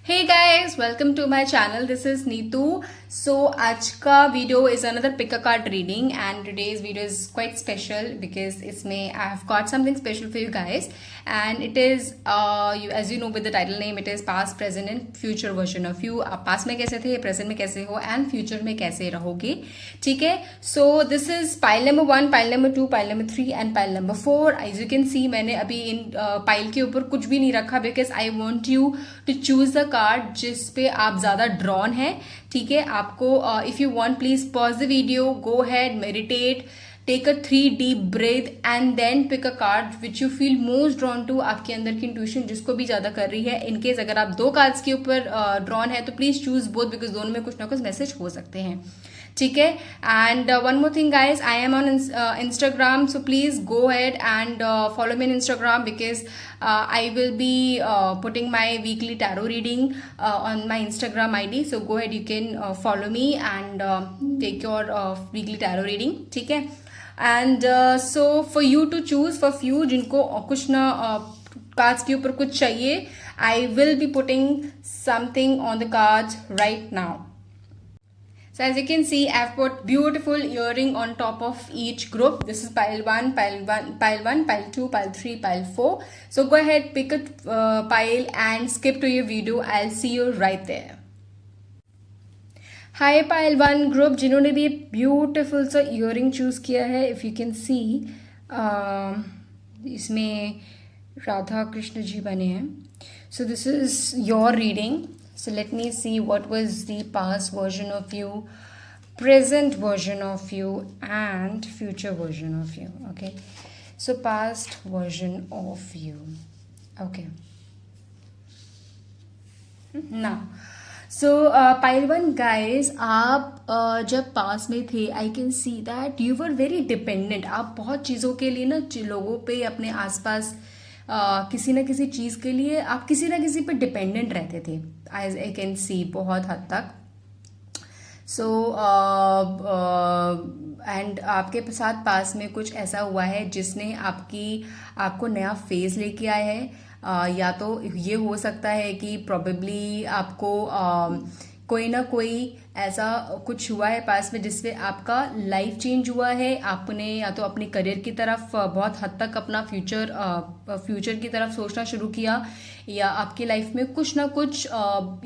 Hey guys, welcome to my channel. This is Neetu. So आज का video is another pick a card reading and today's video is quite special because इसमें I have got something special for you guys and it is as you know with the title name it is past, present and future version of you. आप past में कैसे थे, present में कैसे हो and future में कैसे रहोगे, ठीक है. So this is pile number 1, pile number 2, pile number 3 and pile number 4. As you can see मैंने अभी इन pile के ऊपर कुछ भी नहीं रखा because I want you to choose the card जिस पे आप ज़्यादा ड्रॉन है, ठीक है. आपको if you want please pause the video, go ahead, meditate, take a 3 deep breath and then pick a card which you feel most drawn to. आपके अंदर की इंट्यूशन जिसको भी ज़्यादा कर रही है. इनकेस अगर आप 2 कार्ड्स के ऊपर ड्रॉन है तो प्लीज चूज बोथ बिकॉज दोनों में कुछ ना कुछ मैसेज हो सकते हैं, ठीक है. And one more thing guys, I am on Instagram so please go head and follow me in Instagram because I will be putting my weekly tarot reading on my Instagram ID. So go ahead, you can follow me and take your weekly tarot reading, ठीक है. And so for you to choose, for few जिनको कुछ ना cards के ऊपर कुछ चाहिए, I will be putting something on the cards right now. So as you can see, I've put beautiful earring on top of each group. This is pile 1, pile 1, pile 1, pile 2, pile 3, pile 4. So go ahead, pick a pile and skip to your video. I'll see you right there. Hi pile 1 group, जिन्होंने भी beautiful सा earring choose किया है, if you can see, इसमें राधा कृष्ण जी बने हैं. So this is your reading. So let me see what was the past version of you, present version of you and future version of you. Okay, so past version of you. Okay, now so pile 1 guys, आप जब पास में थे I can see that you were very dependent. आप बहुत चीज़ों के लिए ना लोगों पे, अपने आसपास किसी ना किसी चीज़ के लिए आप किसी ना किसी पे डिपेंडेंट रहते थे. एज आई कैन सी बहुत हद तक. सो एंड आपके साथ पास में कुछ ऐसा हुआ है जिसने आपको नया फेज लेके आया है. या तो ये हो सकता है कि प्रोबेबली आपको कोई ना कोई ऐसा कुछ हुआ है पास में जिससे आपका लाइफ चेंज हुआ है. आपने या तो अपने करियर की तरफ बहुत हद तक अपना फ्यूचर की तरफ सोचना शुरू किया, या आपकी लाइफ में कुछ ना कुछ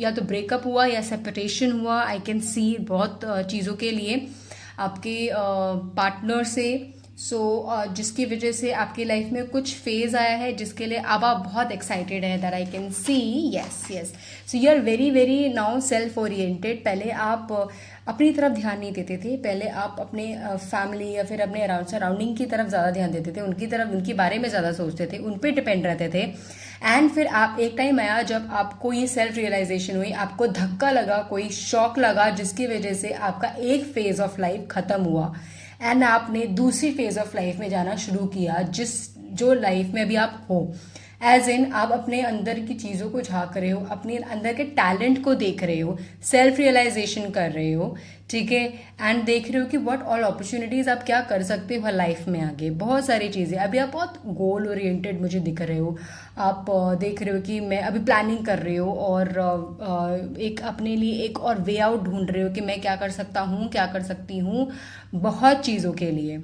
या तो ब्रेकअप हुआ या सेपरेशन हुआ. आई कैन सी बहुत चीज़ों के लिए आपके पार्टनर से. सो जिसकी वजह से आपकी लाइफ में कुछ फेज आया है जिसके लिए अब आप बहुत एक्साइटेड हैं. That I can see. Yes yes, so you are very very now self oriented. पहले आप अपनी तरफ ध्यान नहीं देते थे. पहले आप अपने फैमिली या फिर अपने सराउंडिंग की तरफ ज़्यादा ध्यान देते थे, उनके बारे में ज़्यादा सोचते थे, उन पर डिपेंड रहते थे. एंड फिर आप एक टाइम आया जब आपको ये सेल्फ रियलाइजेशन हुई, आपको धक्का लगा, कोई शॉक लगा जिसकी वजह से आपका एक फेज ऑफ लाइफ खत्म हुआ एंड आपने दूसरी फेज ऑफ लाइफ में जाना शुरू किया, जो लाइफ में अभी आप हो. एज इन आप अपने अंदर की चीज़ों को झांक रहे हो, अपने अंदर के टैलेंट को देख रहे हो, सेल्फ रियलाइजेशन कर रहे हो, ठीक है. एंड देख रहे हो कि व्हाट ऑल अपॉर्चुनिटीज़ आप क्या कर सकते हो लाइफ में आगे. बहुत सारी चीज़ें अभी आप बहुत गोल ओरिएंटेड मुझे दिख रहे हो. आप देख रहे हो कि मैं अभी प्लानिंग कर रहे हो और एक अपने लिए एक और वे आउट ढूंढ रहे हो कि मैं क्या कर सकता हूँ, क्या कर सकती हूँ बहुत चीज़ों के लिए.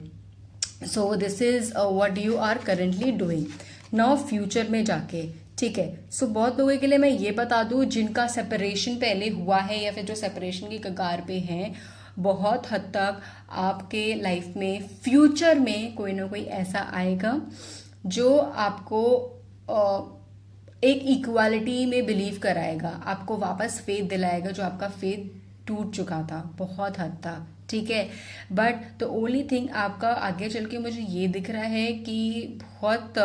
So this is what you are currently doing now future में जाके, ठीक है. सो बहुत लोगों के लिए मैं ये बता दूँ जिनका सेपरेशन पहले हुआ है या फिर जो सेपरेशन की कगार पे हैं, बहुत हद तक आपके लाइफ में फ्यूचर में कोई ना कोई ऐसा आएगा जो आपको एक इक्वालिटी में बिलीव कराएगा, आपको वापस फेथ दिलाएगा जो आपका फेथ टूट चुका था बहुत हद तक, ठीक है. बट द ओनली थिंग आपका आगे चल के मुझे ये दिख रहा है कि बहुत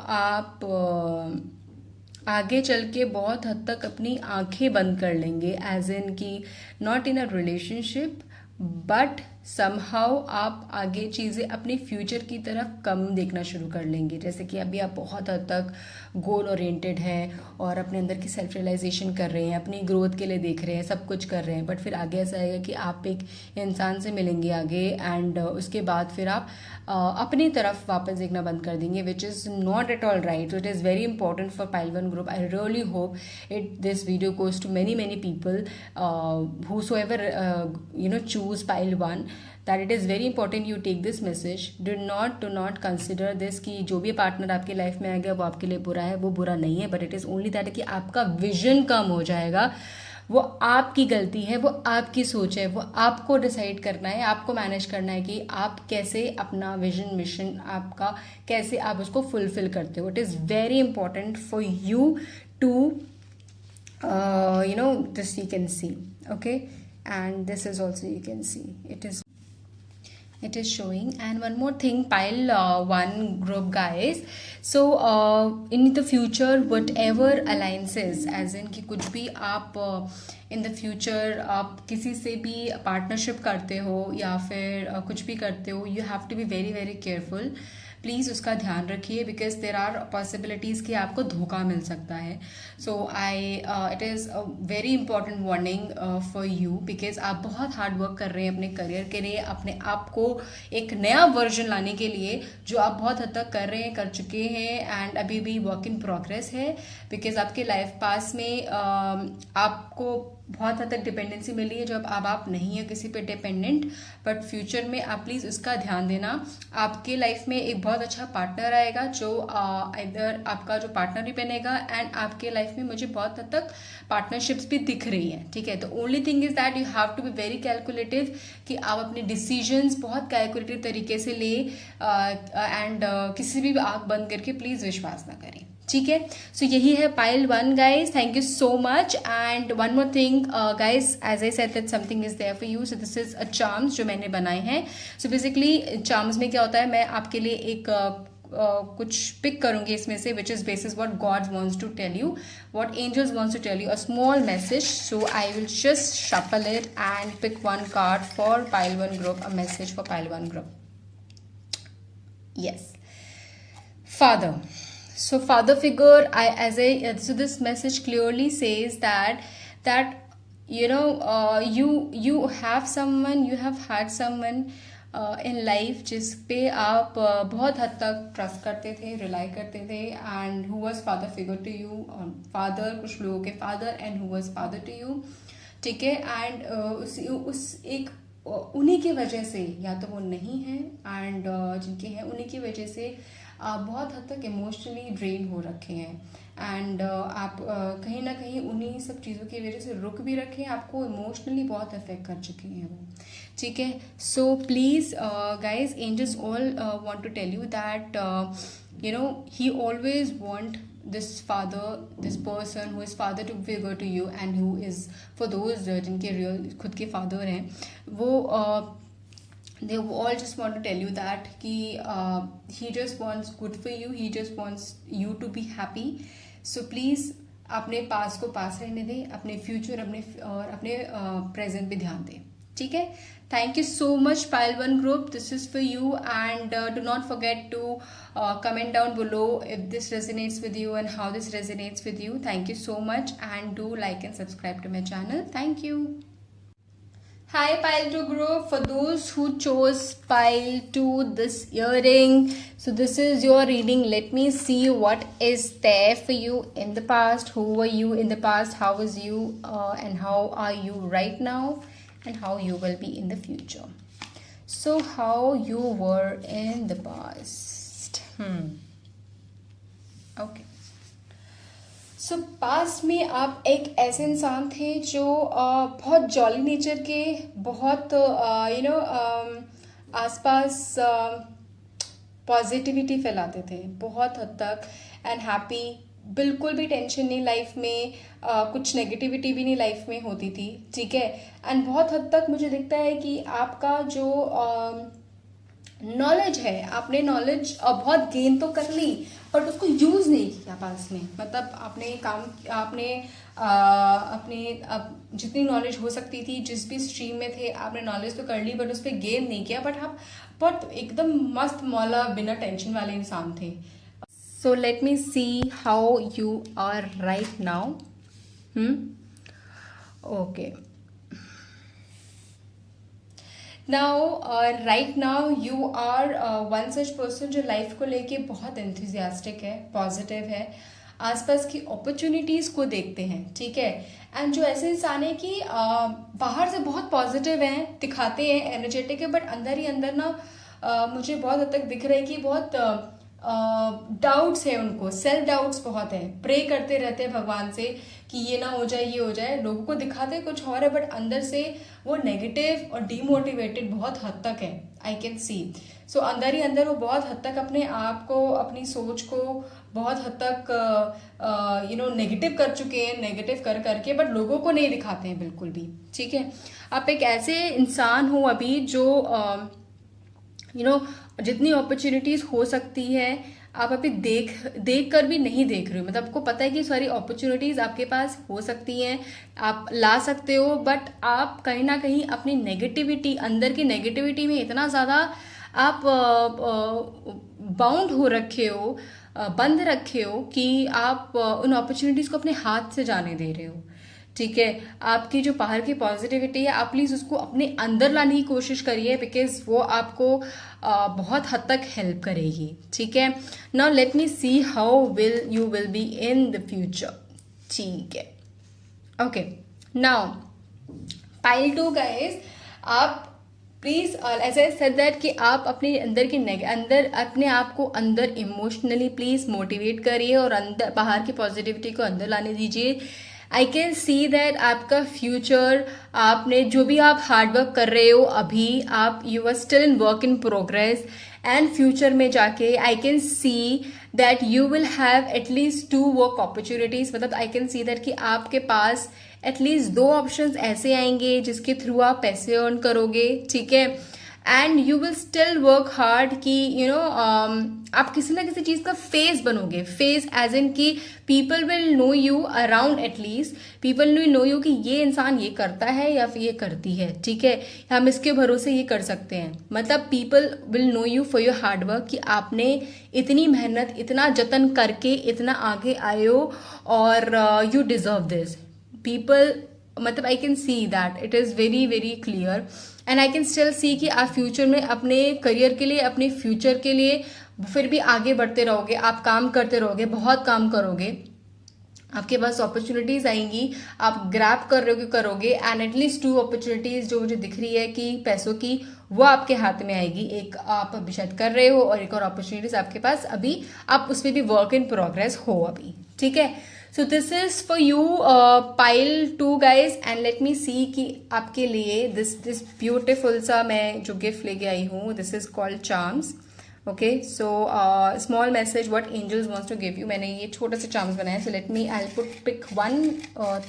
आप आगे चल के बहुत हद तक अपनी आंखें बंद कर लेंगे. एज इन कि not in a relationship but somehow आप आगे चीज़ें अपने फ्यूचर की तरफ कम देखना शुरू कर लेंगे। जैसे कि अभी आप बहुत हद तक गोल ओरिएंटेड हैं और अपने अंदर की सेल्फ रियलाइजेशन कर रहे हैं, अपनी ग्रोथ के लिए देख रहे हैं, सब कुछ कर रहे हैं, बट फिर आगे ऐसा आएगा कि आप एक इंसान से मिलेंगे आगे एंड उसके बाद फिर आप अपनी तरफ वापस देखना बंद कर देंगे, which is not at all right. So it is very important for pile one group. I really hope this video goes to many people whosoever choose pile one, that it is very important you take this message. Do not consider this कि जो भी partner आपकी life में आएगा वो आपके लिए बुरा है, वो बुरा नहीं है, but it is only that कि आपका विजन कम हो जाएगा। वो आपकी गलती है, वो आपकी सोच है, वो आपको डिसाइड करना है, आपको मैनेज करना है कि आप कैसे अपना विजन मिशन आपका कैसे आप उसको फुलफिल करते हो। It is very important for you to this you can see, okay, and this is also you can see it is showing. And one more thing, pile one group guys, so in the future whatever alliances, as in कि कुछ भी आप in the future आप किसी से भी partnership करते हो या फिर कुछ भी करते हो, you have to be very very careful. Please उसका ध्यान रखिए, बिकॉज देर आर पॉसिबिलिटीज़ कि आपको धोखा मिल सकता है। So it is a very important warning for you, because आप बहुत हार्ड वर्क कर रहे हैं अपने करियर के लिए, अपने आप को एक नया वर्जन लाने के लिए, जो आप बहुत हद तक कर रहे हैं, कर चुके हैं, एंड अभी भी वर्क इन प्रोग्रेस है। बिकॉज आपके लाइफ पास में आपको बहुत हद तक डिपेंडेंसी मिली है, जो अब आप नहीं है किसी पे डिपेंडेंट, बट फ्यूचर में आप प्लीज़ उसका ध्यान देना। आपके लाइफ में एक बहुत अच्छा पार्टनर आएगा, जो इधर आपका जो पार्टनर भी बनेगा, एंड आपके लाइफ में मुझे बहुत हद तक पार्टनरशिप्स भी दिख रही हैं, ठीक है। तो only thing is that you have to be very calculative, कि आप अपने डिसीजंस बहुत कैलकुलेटिव तरीके से ले, एंड किसी भी आँख बंद करके प्लीज़ विश्वास ना करें, ठीक है। सो यही है pile one guys. Thank you so much. And one more thing guys, as I said that something is there for you. So this is a charms जो मैंने बनाए हैं। सो बेसिकली चार्म्स में क्या होता है, मैं आपके लिए एक कुछ पिक करूंगी इसमें से, which is basis what God wants to tell you, what angels wants to tell you, a small message. So I will just shuffle it and pick one card for pile one group, a message for pile one group. Yes, father. So father figure, so this message clearly says that you have someone, you have had someone in life जिस पे आप बहुत हद तक trust करते थे, rely करते थे, and who was father figure to you, father, कुछ लोगों के father, and who was father to you, ठीक है। एंड उस एक उन्हीं की वजह से, या तो वो नहीं है, एंड जिनके हैं उन्हीं की वजह से आप बहुत हद तक इमोशनली ड्रेन हो रखे हैं, एंड आप कहीं ना कहीं उन्हीं सब चीज़ों की वजह से रुक भी रखे हैं, आपको इमोशनली बहुत अफेक्ट कर चुके हैं वो, ठीक है। So please guys, angels all want to tell you that he always want this father, this person who is father to figure to you, and who is for those जिनके real खुद के father हैं, वो they all just want to tell you that कि he just wants good for you, he just wants you to be happy. So please अपने पास को पास रहने दें, अपने फ्यूचर अपने प्रेजेंट पे ध्यान दें, ठीक है। Thank you so much, Pile One Group. This is for you, and do not forget to comment down below if this resonates with you and how this resonates with you. Thank you so much, and do like and subscribe to my channel. Thank you. Hi Pile 2 Group. For those who chose Pile 2 this earring, so this is your reading. Let me see what is there for you in the past. Who were you in the past? How was you, and how are you right now? And how you will be in the future. So how you were in the past. Okay. So past में आप एक ऐसे इंसान थे जो बहुत jolly nature के, बहुत आसपास पॉजिटिविटी फैलाते थे बहुत हद तक, एंड हैप्पी, बिल्कुल भी टेंशन नहीं लाइफ में, कुछ नेगेटिविटी भी नहीं लाइफ में होती थी, ठीक है। एंड बहुत हद तक मुझे दिखता है कि आपका जो नॉलेज है, आपने नॉलेज बहुत गेन तो कर ली, बट उसको यूज़ नहीं किया पास में। मतलब आपने जितनी नॉलेज हो सकती थी जिस भी स्ट्रीम में थे आपने नॉलेज तो कर ली, बट उस पर गेम नहीं किया। बट आप बहुत एकदम मस्त मौला बिना टेंशन वाले इंसान थे। So let me see how you are right now. Okay, right now you are one such person जो लाइफ को लेके बहुत एंथुजियास्टिक है, पॉजिटिव है, आसपास की अपॉर्चुनिटीज़ को देखते हैं, ठीक है। एंड जो ऐसे इंसान है कि बाहर से बहुत पॉजिटिव हैं, दिखाते हैं एनर्जेटिक है, बट अंदर ही अंदर ना मुझे बहुत हद तक दिख रहा है कि बहुत डाउट्स है उनको, सेल्फ डाउट्स बहुत है। प्रे करते रहते हैं भगवान से कि ये ना हो जाए, ये हो जाए। लोगों को दिखाते कुछ और है, बट अंदर से वो नेगेटिव और डीमोटिवेटेड बहुत हद तक है, आई कैन सी। सो अंदर ही अंदर वो बहुत हद तक अपने आप को, अपनी सोच को बहुत हद तक नेगेटिव कर चुके हैं, नेगेटिव कर करके, बट लोगों को नहीं दिखाते हैं बिल्कुल भी, ठीक है। आप एक ऐसे इंसान हो अभी जो जितनी अपॉर्चुनिटीज हो सकती है आप अभी देख कर भी नहीं देख रहे हो। मतलब आपको पता है कि सारी अपॉर्चुनिटीज आपके पास हो सकती हैं, आप ला सकते हो, बट आप कहीं ना कहीं अपनी नेगेटिविटी, अंदर की नेगेटिविटी में इतना ज़्यादा आप बाउंड हो रखे हो, बंद रखे हो कि आप उन अपॉर्चुनिटीज़ को अपने हाथ से जाने दे रहे हो, ठीक है। आपकी जो बाहर की पॉजिटिविटी है आप प्लीज़ उसको अपने अंदर लाने की कोशिश करिए, बिकॉज वो आपको बहुत हद तक हेल्प करेगी, ठीक है। Now let me see how you will be in the future, ठीक है। ओके, नाउ पाइल 2 गाइस, आप please as I said that कि आप अपने अंदर अपने आप को अंदर इमोशनली प्लीज मोटिवेट करिए और अंदर बाहर की पॉजिटिविटी को अंदर लाने दीजिए। आई कैन सी दैट आपका फ्यूचर, आपने जो भी आप हार्डवर्क कर रहे हो अभी, आप you are still in work in progress, and future में जाके I can see that you will have at least 2 work opportunities. मतलब आई कैन सी दैट कि आपके पास एटलीस्ट 2 ऑप्शंस ऐसे आएंगे जिसके थ्रू आप पैसे अर्न करोगे, ठीक है। And you will still work hard कि आप किसी ना किसी चीज का फेस बनोगे, फेस एज इन की people will know you around, at least people will know you कि ये इंसान ये करता है या फिर ये करती है, ठीक है, हम इसके भरोसे ये कर सकते हैं। मतलब people will know you for your hard work कि आपने इतनी मेहनत, इतना जतन करके इतना आगे आए हो, और यू डिजर्व दिस। पीपल, मतलब I can see that it is very very clear, and I can still see कि आप फ्यूचर में अपने करियर के लिए, अपने फ्यूचर के लिए फिर भी आगे बढ़ते रहोगे, आप काम करते रहोगे, बहुत काम करोगे, आपके पास अपॉर्चुनिटीज आएंगी, आप ग्रैब करोगे, एंड एटलीस्ट 2 अपॉर्चुनिटीज जो मुझे दिख रही है कि पैसों की, वो आपके हाथ में आएगी। एक आप अभी शायद कर रहे हो और एक और अपॉर्चुनिटीज आपके पास अभी, आप उस पर भी वर्क इन प्रोग्रेस हो अभी, ठीक है। So this is for you pile 2 guys, and let me see कि आपके लिए दिस ब्यूटिफुल सा मैं जो गिफ्ट लेके आई हूँ, this is called charms. Okay, so small message what angels wants to give you. मैंने ये छोटा सा चार्म्स बनाया, so let me I pick one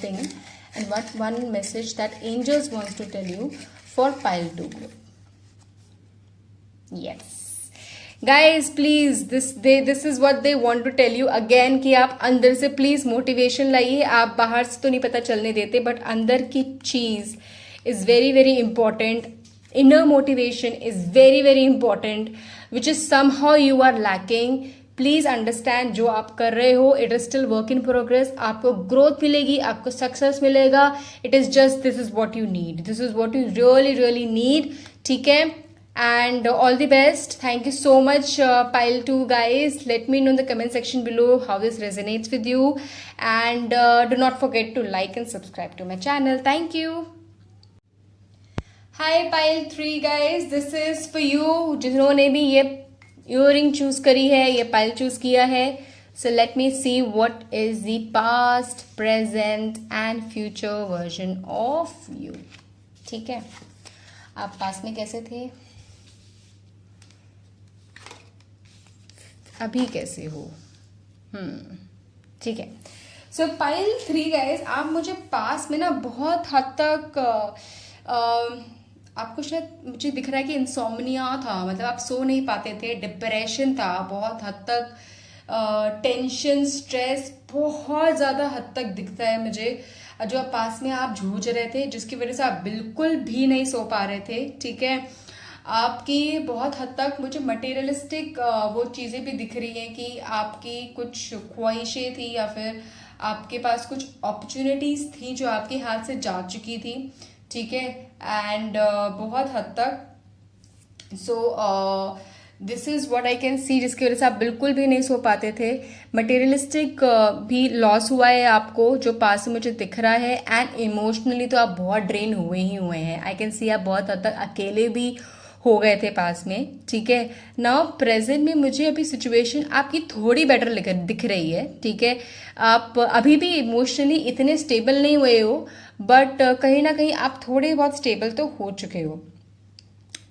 thing and what one message that angels wants to tell you for pile 2 group. Yes guys, please this is what they want to tell you again कि आप अंदर से please motivation लाइए। आप बाहर से तो नहीं पता चलने देते, बट अंदर की चीज is very very important. inner motivation is very very important, which is somehow you are lacking. Please understand जो आप कर रहे हो, it is still work in progress. आपको ग्रोथ मिलेगी, आपको सक्सेस मिलेगा, it is just this is what you need, this is what you really really need, ठीक है। And all the best. Thank you so much, Pile 2 guys. Let me know in the comment section below how this resonates with you, and do not forget to like and subscribe to my channel. Thank you. Hi Pile 3 guys, this is for you जिन्होंने भी ये earring choose करी है, ये pile choose किया है. So let me see what is the past, present and future version of you. ठीक है, आप पास में कैसे थे, अभी कैसे हो, ठीक है। सो पाइल 3 गाइज, आप मुझे पास में ना बहुत हद तक आपको शायद मुझे दिख रहा है कि इंसोम्निया था, मतलब आप सो नहीं पाते थे, डिप्रेशन था बहुत हद तक, टेंशन, स्ट्रेस बहुत ज़्यादा हद तक दिखता है मुझे, जो पास में आप जूझ रहे थे, जिसकी वजह से आप बिल्कुल भी नहीं सो पा रहे थे, ठीक है। आपकी बहुत हद तक मुझे मटेरियलिस्टिक वो चीज़ें भी दिख रही हैं कि आपकी कुछ ख्वाहिशें थी या फिर आपके पास कुछ अपॉर्चुनिटीज़ थी जो आपके हाथ से जा चुकी थी, ठीक है। एंड बहुत हद तक this is what I can सी, जिसकी वजह से आप बिल्कुल भी नहीं सो पाते थे। मटेरियलिस्टिक भी लॉस हुआ है आपको, जो पास में मुझे दिख रहा है। एंड इमोशनली तो आप बहुत ड्रेन हुए ही हुए हैं। आई कैन सी आप बहुत हद तक अकेले भी हो गए थे पास में, ठीक है। नाउ प्रेजेंट में मुझे अभी सिचुएशन आपकी थोड़ी बेटर दिख रही है, ठीक है। आप अभी भी इमोशनली इतने स्टेबल नहीं हुए हो, बट कहीं ना कहीं आप थोड़े बहुत स्टेबल तो हो चुके हो।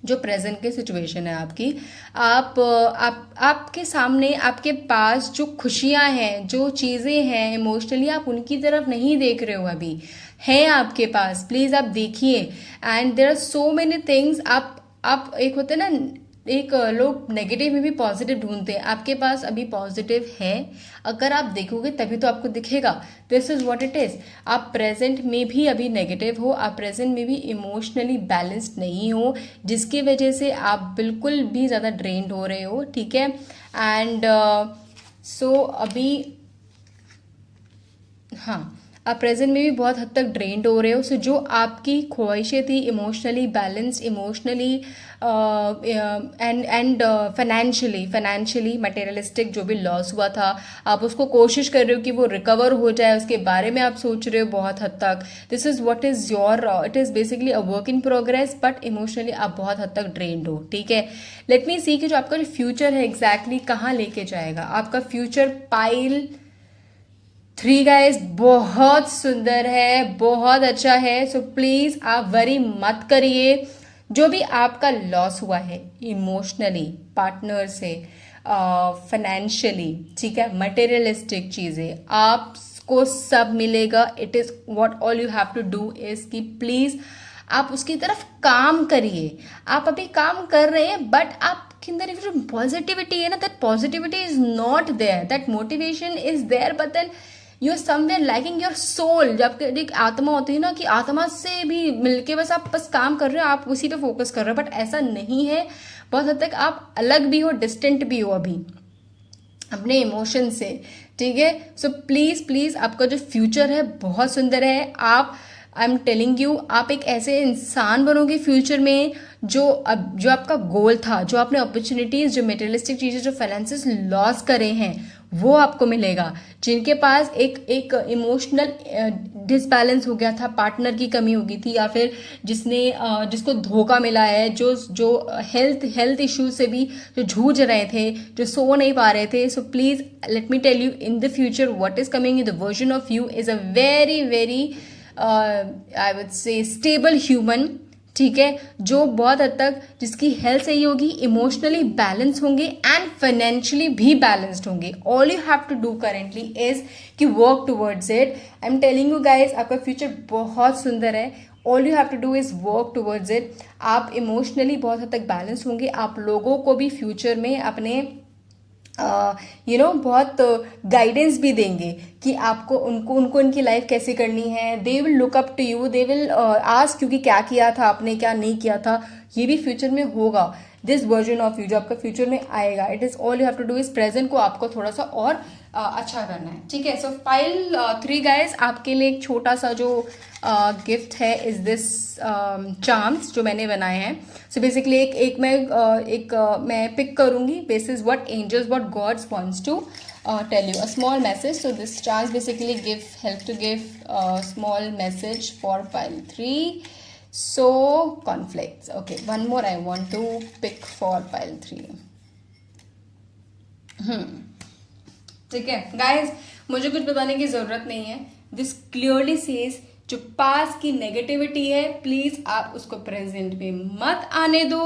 जो प्रेजेंट की सिचुएशन है आपकी, आपके सामने, आपके पास जो खुशियां हैं, जो चीज़ें हैं इमोशनली, आप उनकी तरफ नहीं देख रहे हो अभी, हैं आपके पास, प्लीज़ आप देखिए। And there are so many things. आप एक होते ना, एक लोग नेगेटिव में भी पॉजिटिव ढूंढते हैं, आपके पास अभी पॉजिटिव है। अगर आप देखोगे तभी तो आपको दिखेगा। This is what it is. आप प्रेजेंट में भी अभी नेगेटिव हो, आप प्रेजेंट में भी इमोशनली बैलेंस्ड नहीं हो, जिसकी वजह से आप बिल्कुल भी ज़्यादा ड्रेन्ड हो रहे हो, ठीक है। एंड सो अभी हाँ, आप प्रेजेंट में भी बहुत हद तक ड्रेन्ड हो रहे हो। सो जो आपकी ख्वाहिशें थी, emotionally balanced, emotionally and financially materialistic जो भी लॉस हुआ था, आप उसको कोशिश कर रहे हो कि वो रिकवर हो जाए, उसके बारे में आप सोच रहे हो बहुत हद तक। This is what is your, it is basically a work in progress, but emotionally आप बहुत हद तक ड्रेन्ड हो, ठीक है। लेट मी सी कि जो आपका जो फ्यूचर है एग्जैक्टली कहाँ लेके जाएगा आपका फ्यूचर। पाइल 3 गाइस बहुत सुंदर है, बहुत अच्छा है। सो प्लीज आप वरी मत करिए। जो भी आपका लॉस हुआ है इमोशनली, पार्टनर से, फाइनेंशियली, ठीक है, मटेरियलिस्टिक चीजें, आपको सब मिलेगा। It is what all you have to do is कि प्लीज आप उसकी तरफ काम करिए। आप अभी काम कर रहे हैं, बट आपके अंदर एक जो पॉजिटिविटी है ना, that positivity is not there, that motivation is there, but then you are somewhere lacking your soul. जब एक आत्मा होती है ना, कि आत्मा से भी मिलके बस आप बस काम कर रहे हो, आप उसी पे फोकस कर रहे हो, बट ऐसा नहीं है। बहुत हद तक आप अलग भी हो, डिस्टेंट भी हो अभी अपने इमोशन से, ठीक है। सो प्लीज प्लीज आपका जो फ्यूचर है बहुत सुंदर है। आप, आई एम टेलिंग यू, आप एक ऐसे इंसान बनोगे फ्यूचर में जो आपका गोल था, जो आपने अपॉर्चुनिटीज, जो मटेरियलिस्टिक चीजें, जो फाइनेंसेस लॉस करे हैं, वो आपको मिलेगा। जिनके पास एक इमोशनल डिसबैलेंस हो गया था, पार्टनर की कमी हो गई थी, या फिर जिसको धोखा मिला है, जो हेल्थ इश्यूज से भी जो जूझ रहे थे, जो सो नहीं पा रहे थे। So please let me tell you, in the future what is coming in the version of you is a very very I would say stable human, ठीक है, जो बहुत हद तक, जिसकी हेल्थ सही होगी, इमोशनली बैलेंस होंगे एंड फाइनेंशियली भी बैलेंस्ड होंगे। All you have to do currently is कि work towards it. I am telling you guys, आपका फ्यूचर बहुत सुंदर है। All you have to do is work towards it. आप इमोशनली बहुत हद तक बैलेंस होंगे। आप लोगों को भी फ्यूचर में अपने बहुत गाइडेंस भी देंगे कि आपको उनको उनकी लाइफ कैसे करनी है। They will look up to you, they will ask क्योंकि क्या किया था आपने, क्या नहीं किया था। ये भी फ्यूचर में होगा। दिस वर्जन ऑफ यू जो आपका फ्यूचर में आएगा, it is all you have to do is present को आपको थोड़ा सा और अच्छा करना है, ठीक है। सो फाइल 3 गाइस, आपके लिए एक छोटा सा जो गिफ्ट है इज दिस चार्म्स जो मैंने बनाए हैं। सो बेसिकली एक मैं पिक करूंगी basis what angels, what gods wants to tell you a small message. So this charms basically help to give a small message for pile 3. So conflicts. Okay, one more I want to pick for pile 3. ठीक है guys, मुझे कुछ बताने की जरूरत नहीं है। This clearly says जो पास की नेगेटिविटी है, प्लीज आप उसको प्रेजेंट में मत आने दो,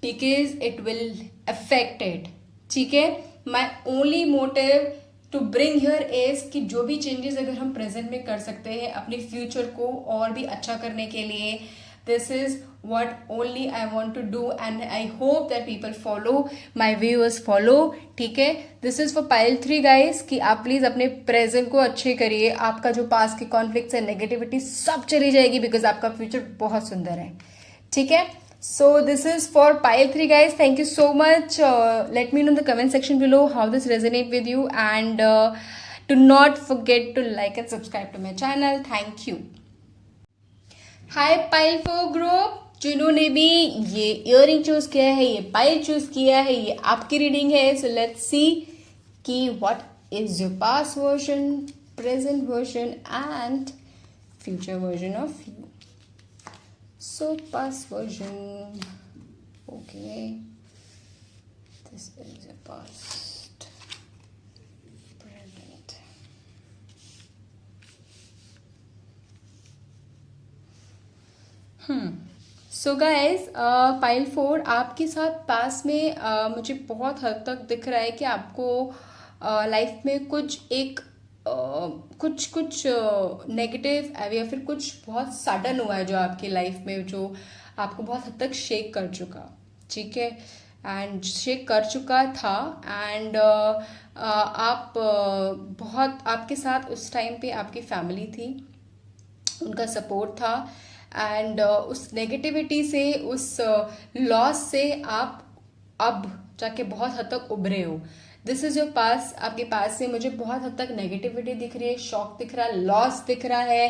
because it will affect it, ठीक है। My only motive to bring here is कि जो भी चेंजेस अगर हम प्रेजेंट में कर सकते हैं अपने फ्यूचर को और भी अच्छा करने के लिए, This is what only I want to do and I hope that people follow, my viewers follow. ठीक है, this is for pile 3 guys कि आप प्लीज अपने प्रेजेंट को अच्छे करिए. आपका जो पास्ट के कॉन्फ्लिक्ट्स है, नेगेटिविटी सब चली जाएगी बिकॉज आपका फ्यूचर बहुत सुंदर है. ठीक है, so this is for pile 3 guys. Thank you so much. Let me know in the comment section below how this resonate with you and do not forget to like and subscribe to my channel. Thank you. Hi pile 4 group, जिन्होंने भी ये earring choose किया है, ये pile choose किया है, ये आपकी रीडिंग है. सो लेट्स सी कि what is your past version, present version and future version of you. So past version, okay, this is your past, present. So guys, pile 4 आपके साथ पास में मुझे बहुत हद तक दिख रहा है कि आपको लाइफ में कुछ नेगेटिव या फिर कुछ बहुत सडन हुआ है जो आपकी लाइफ में, जो आपको बहुत हद तक शेक कर चुका. ठीक है, एंड शेक कर चुका था. एंड आप बहुत, आपके साथ उस टाइम पे आपकी फैमिली थी, उनका सपोर्ट था. एंड उस नेगेटिविटी से, उस लॉस से आप अब जाके बहुत हद तक उभरे हो. दिस इज योर पास. आपके पास से मुझे बहुत हद तक नेगेटिविटी दिख रही है, शॉक दिख रहा है, लॉस दिख रहा है,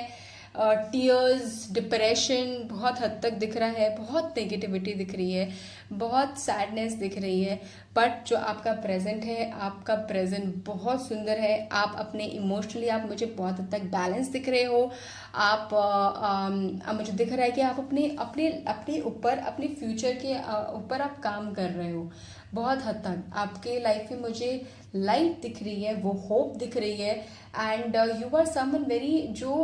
टीयर्स, डिप्रेशन बहुत हद तक दिख रहा है, बहुत नेगेटिविटी दिख रही है, बहुत सैडनेस दिख रही है. बट जो आपका प्रेजेंट है, आपका प्रेजेंट बहुत सुंदर है. आप अपने इमोशनली, आप मुझे बहुत हद तक बैलेंस दिख रहे हो. आप मुझे दिख रहा है कि आप अपने ऊपर, अपने फ्यूचर के ऊपर आप काम कर रहे हो. बहुत हद तक आपके लाइफ में मुझे लाइट दिख रही है, वो होप दिख रही है. And you are someone very, जो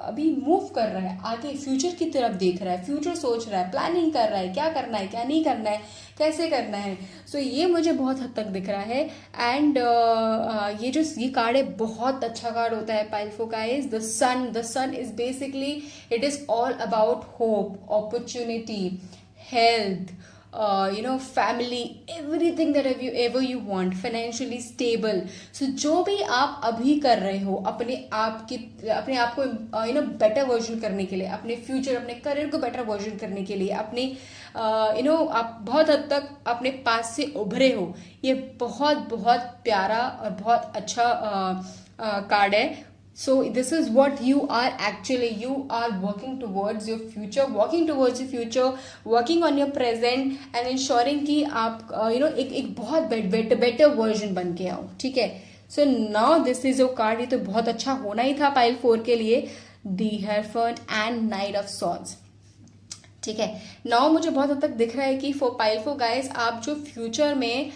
अभी मूव कर रहा है आगे, फ्यूचर की तरफ देख रहा है, फ्यूचर सोच रहा है, प्लानिंग कर रहा है, क्या करना है, क्या नहीं करना है, कैसे करना है. सो ये मुझे बहुत हद तक दिख रहा है. एंड ये कार्ड है, बहुत अच्छा कार्ड होता है pile 4 guys. The sun is basically, it is all about hope, opportunity, health, family, everything that ever you want, financially stable. So जो भी आप अभी कर रहे हो अपने आप को बेटर वर्जन करने के लिए, अपने फ्यूचर, अपने करियर को बेटर वर्जन करने के लिए, अपने आप बहुत हद तक अपने पास से उभरे हो. ये बहुत बहुत प्यारा और बहुत अच्छा कार्ड है. So this is what you are actually, you are working towards your future, working on your present and ensuring कि आप एक बहुत better version बन के आओ. ठीक है, so now this is your card. ये तो बहुत अच्छा होना ही था पाइल 4 के लिए, The Hierophant and Knight of Swords. ठीक है, नाउ मुझे बहुत हद तक दिख रहा है कि फॉर पाइल 4 गाइस, आप जो फ्यूचर में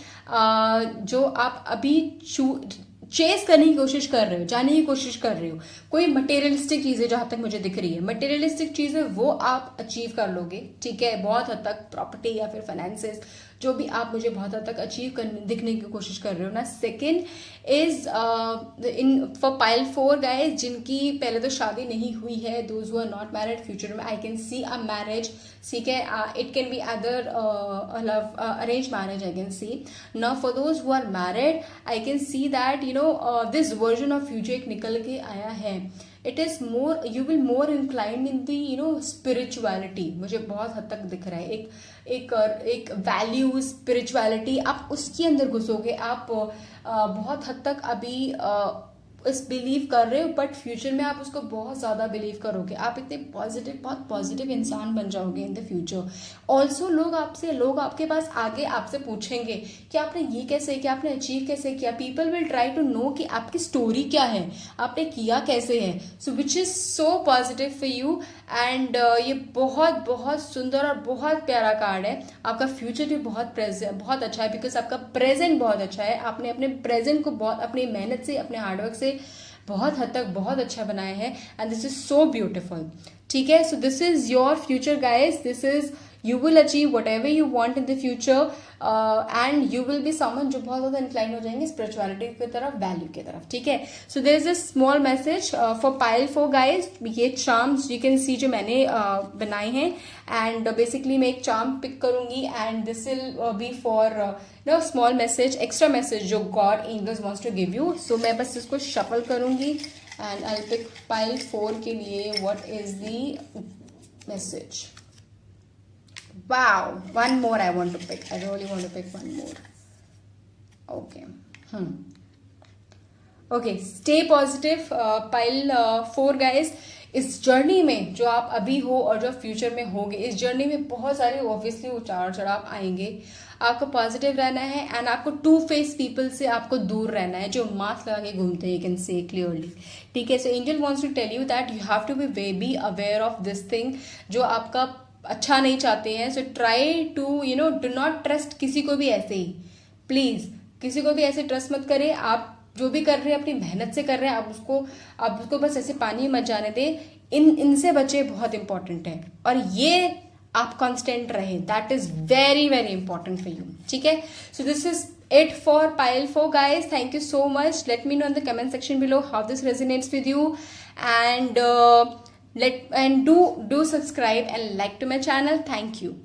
जो आप अभी चेस करने की कोशिश कर रहे हो, जाने की कोशिश कर रहे हो, कोई मटेरियलिस्टिक चीजें जहां तक मुझे दिख रही है, मटेरियलिस्टिक चीजें वो आप अचीव कर लोगे. ठीक है, बहुत हद तक प्रॉपर्टी या फिर फाइनेंसेस, जो भी आप मुझे बहुत हद तक अचीव करने, दिखने की कोशिश कर रहे हो ना. Second is in for pile 4 guys, जिनकी पहले तो शादी नहीं हुई है, those who are not married, future में I can see a marriage. ठीक है, it can be other love arrange marriage, I can see. Now for those who are married, I can see that this version of future एक निकल के आया है. It is more, you will more inclined in the spirituality. मुझे बहुत हद तक दिख रहा है एक वैल्यू, स्पिरिचुअलिटी, आप उसके अंदर घुसोगे. आप बहुत हद तक अभी इस बिलीव कर रहे हो, बट फ्यूचर में आप उसको बहुत ज़्यादा बिलीव करोगे. आप इतने पॉजिटिव, बहुत पॉजिटिव इंसान बन जाओगे इन द फ्यूचर. ऑल्सो लोग आपके पास आगे आपसे पूछेंगे कि आपने ये कैसे किया, आपने अचीव कैसे किया. People will try to know कि आपकी स्टोरी क्या है, आपने किया कैसे है. So which is so positive for you. And ये बहुत बहुत सुंदर और बहुत प्यारा कार्ड है. आपका फ्यूचर भी बहुत अच्छा है, बिकॉज आपका प्रेजेंट बहुत अच्छा है. आपने अपने प्रेजेंट को बहुत अपनी मेहनत से, अपने हार्डवर्क से बहुत हद तक बहुत अच्छा बनाया है. And this is so beautiful. ठीक है, so this is your future guys, this is you will achieve what ever you want in the future, and you will be someone जो बहुत ज्यादा इंक्लाइन हो जाएंगे स्पिरिचुअलिटी की तरफ, वैल्यू की तरफ, ठीक है। So there is a small message for pile 4 guys. ये चार्म्स यू कैन सी जो मैंने बनाए हैं, एंड बेसिकली मैं एक चार्म पिक करूंगी and this will be for no small message, extra message जो God angels wants to give you. So मैं बस इसको शफल करूंगी एंड आई पिक पाइल 4 के लिए what is the message. Wow, one more I want to pick. I really want to pick one more. Okay. Okay, stay positive. Pile 4 guys. इस journey में जो आप अभी हो और जो फ्यूचर में होगे, इस जर्नी में बहुत सारे ऑब्वियसली उतार चढ़ाव आएंगे। आपको पॉजिटिव रहना है एंड आपको टू फेस पीपल से आपको दूर रहना है जो मास्क लगा के घूमते हैं, यू कैन से क्लियरली, ठीक है। So angel wants to tell you that you have to be aware of this thing जो आपका अच्छा नहीं चाहते हैं। So try to do not trust किसी को भी ऐसे ही, प्लीज किसी को भी ऐसे ट्रस्ट मत करें। आप जो भी कर रहे हैं अपनी मेहनत से कर रहे हैं, आप उसको बस ऐसे पानी मत जाने दें। इनसे बचे बहुत इंपॉर्टेंट है, और ये आप कांस्टेंट रहे, that is very very important for you, ठीक है। So this is it for pile 4 guys. Thank you so much. Let me know in the comment section below how this resonates with you, and do subscribe and like to my channel. Thank you.